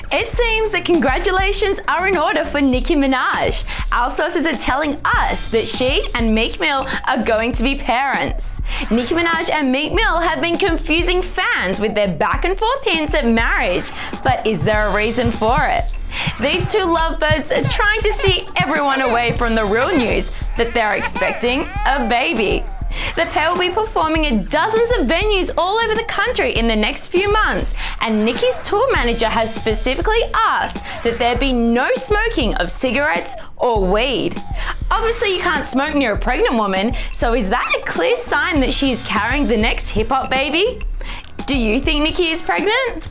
It seems that congratulations are in order for Nicki Minaj. Our sources are telling us that she and Meek Mill are going to be parents. Nicki Minaj and Meek Mill have been confusing fans with their back and forth hints at marriage, but is there a reason for it? These two lovebirds are trying to steer everyone away from the real news that they're expecting a baby. The pair will be performing at dozens of venues all over the country in the next few months, and Nicki's tour manager has specifically asked that there be no smoking of cigarettes or weed. Obviously you can't smoke near a pregnant woman, so is that a clear sign that she's carrying the next hip-hop baby? Do you think Nicki is pregnant?